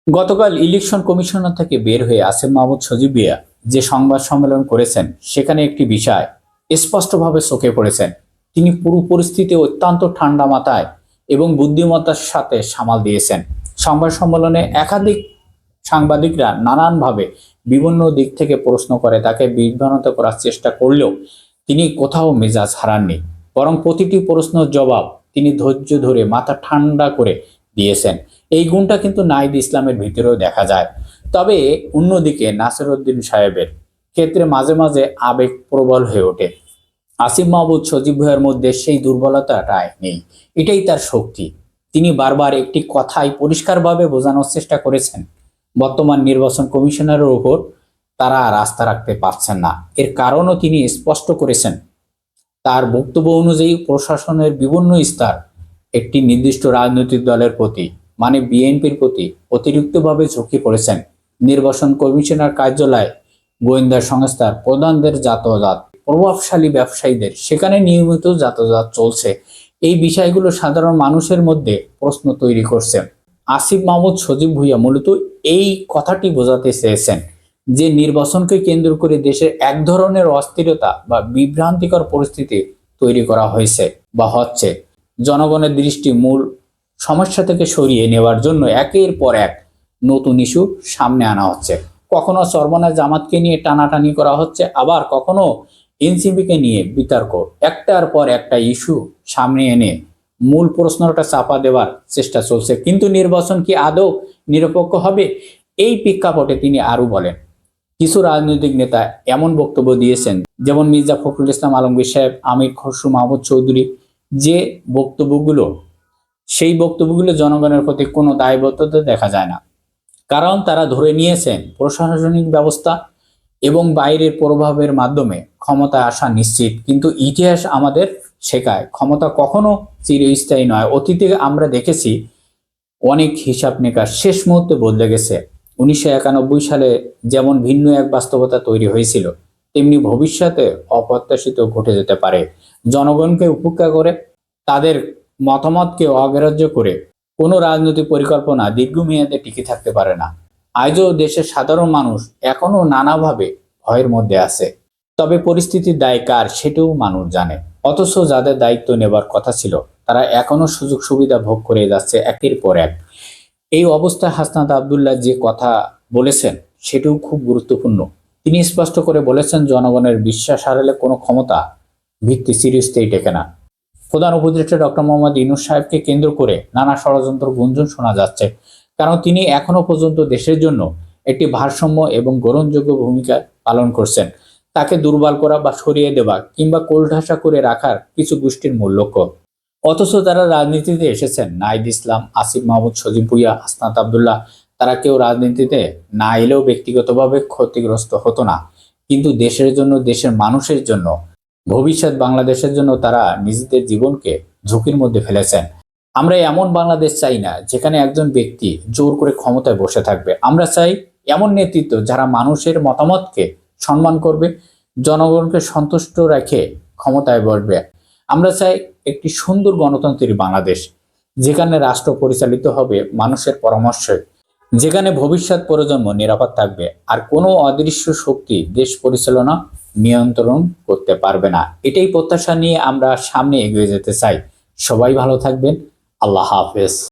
গতকাল election commissioner থেকে বের হয়ে আসিফ মাহমুদ সজীব ভুঁইয়া যে সংবাদ সম্মেলন করেছেন, সেখানে একটি বিষয় স্পষ্টভাবে চোখে পড়েছেন। তিনি পুরো পরিস্থিতি অত্যন্ত ঠান্ডা মাথায় এবং বুদ্ধিমত্তার সাথে সামাল দিয়েছেন। সংবাদ সম্মেলনে একাধিক সাংবাদিকরা নানানভাবে বিভিন্ন দিক থেকে প্রশ্ন করে তাকে বিভ্রান্ত করার চেষ্টা করলেও তিনি কোথাও মেজাজ হারাননি, বরং প্রতিটি প্রশ্নের জবাব তিনি ধৈর্য ধরে মাথা ঠান্ডা করে দিয়েছেন। এই গুণটা কিন্তু নাহিদ ইসলামের ভিতরেও দেখা যায়। তবে অন্যদিকে নাসিরউদ্দিন সাহেবের ক্ষেত্রে মাঝে মাঝে আবেগ প্রবল হয়ে ওঠে। আসিফ মাহমুদ সজীব ভুঁইয়ার মধ্যে সেই দুর্বলতাটাই নেই, এটাই তার শক্তি। তিনি বারবার একটি কথাই পরিষ্কারভাবে বোঝানোর চেষ্টা করেছেন, বর্তমান নির্বাচন কমিশনারের উপর তারা আর আস্থা রাখতে পারছেন না। এর কারণও তিনি স্পষ্ট করেছেন। তার বক্তব্য অনুযায়ী প্রশাসনের বিভিন্ন স্তর একটি নির্দিষ্ট রাজনৈতিক দলের প্রতি, মানে বিএনপির প্রতি অতিরিক্তভাবে ঝুঁকে পড়েছেন। নির্বাচন কমিশনার কার্যালয়, গোয়েন্দা সংস্থার প্রধানদের যাতায়াত, প্রভাবশালী ব্যবসায়ীদের সেখানে নিয়মিত যাতায়াত চলছে। এই বিষয়গুলো সাধারণ মানুষের মধ্যে প্রশ্ন তৈরি করছে। আসিফ মাহমুদ সজীব ভুঁইয়া মূলত এই কথাটি বোঝাতে চেয়েছেন যে নির্বাচনকে কেন্দ্র করে দেশের এক ধরনের অস্থিরতা বা বিভ্রান্তিকর পরিস্থিতি তৈরি করা হয়েছে বা হচ্ছে। জনগণের দৃষ্টি মূল সমস্যা থেকে সরিয়ে নেওয়ার জন্য একের পর এক নতুন ইস্যু সামনে আনা হচ্ছে। কখনো চরমনায় জামাতকে নিয়ে টানাটানি করা হচ্ছে, আবার কখনো এনসিপিকে নিয়ে বিতর্ক। একটার পর একটা ইস্যু সামনে এনে মূল প্রশ্নটা চাপা দেওয়ার চেষ্টা চলছে। কিন্তু নির্বাচন কি আদৌ নিরপেক্ষ হবে? এই প্রেক্ষাপটে তিনি আরো বলেন, কিছু রাজনৈতিক নেতা এমন বক্তব্য দিয়েছেন, যেমন মির্জা ফখরুল ইসলাম আলমগীর সাহেব, আমির খসরু মাহমুদ চৌধুরী, যে সেই বক্তব্যগুলো জনগণের প্রতি কোনো দায়বদ্ধতা দেখা যায় না। কারণ তারা ধরে নিয়েছেন প্রশাসনিক ব্যবস্থা এবং বাইরের প্রভাবের মাধ্যমে ক্ষমতায় আসা নিশ্চিত। কিন্তু ইতিহাস আমাদের শেখায় ক্ষমতা কখনো চিরস্থায়ী নয়। অতীতে আমরা দেখেছি অনেক হিসাব নিকাশ শেষ মুহূর্তে বদলে গেছে। 1991 সালে যেমন ভিন্ন এক বাস্তবতা তৈরি হয়েছিল, তেমনি ভবিষ্যতে অপ্রত্যাশিত ঘটে যেতে পারে। জনগণকে উপেক্ষা করে, তাদের মতামতকে অগ্রাহ্য করে কোনো রাজনৈতিক পরিকল্পনা দীর্ঘমেয়াদে টিকে থাকতে পারে না। আজও দেশের সাধারণ মানুষ এখনো নানাভাবে ভয়ের মধ্যে আছে। তবে পরিস্থিতির দায় কার সেটাও মানুষ জানে। অথচ যাদের দায়িত্ব নেবার কথা ছিল, তারা এখনো সুযোগ সুবিধা ভোগ করে যাচ্ছে একের পর এক। এই অবস্থায় হাসনাত আবদুল্লাহ যে কথা বলেছেন সেটাও খুব গুরুত্বপূর্ণ। তিনি স্পষ্ট করে বলেছেন, জনগণের বিশ্বাস হারালে কোনো ক্ষমতা ভিত্তি চিরস্থায়ী টেকে না। প্রধান উপদেষ্টা ডক্টর মোহাম্মদ ইউনূস সাহেবকে কেন্দ্র করে নানা ষড়যন্ত্র গুঞ্জন শোনা যাচ্ছে, কারণ তিনি এখনো পর্যন্ত দেশের জন্য একটি ভারসাম্য এবং গ্রহণযোগ্য ভূমিকা পালন করছেন। তাকে দুর্বল করা বা সরিয়ে দেওয়া কিংবা কোলঠাসা করে রাখার কিছু গোষ্ঠীর মূল লক্ষ্য। অথচ তারা রাজনীতিতে এসেছেন। নাহিদ ইসলাম, আসিফ মাহমুদ সজীব ভুঁইয়া, হাসনাত আবদুল্লাহ, তারা কেউ রাজনীতিতে না এলেও ব্যক্তিগতভাবে ক্ষতিগ্রস্ত হতো না, কিন্তু দেশের জন্য, দেশের মানুষের জন্য, ভবিষ্যৎ বাংলাদেশের জন্য তারা নিজেদের জীবনকে ঝুঁকির মধ্যে ফেলেছেন। আমরা এমন বাংলাদেশ চাই না যেখানে একজন ব্যক্তি জোর করে ক্ষমতায় বসে থাকবে। আমরা চাই এমন নেতৃত্ব যারা মানুষের মতামতকে সম্মান করবে, জনগণকে সন্তুষ্ট রেখে ক্ষমতায় বসবে। আমরা চাই একটি সুন্দর গণতান্ত্রিক বাংলাদেশ, যেখানে রাষ্ট্র পরিচালিত হবে মানুষের পরামর্শে, যেখানে ভবিষ্যৎ প্রজন্ম নিরাপদ থাকবে, আর কোনো অদৃশ্য শক্তি দেশ পরিচালনা নিয়ন্ত্রণ করতে পারবে না। এটাই প্রত্যাশা নিয়ে আমরা সামনে এগিয়ে যেতে চাই। সবাই ভালো থাকবেন। আল্লাহ হাফেজ।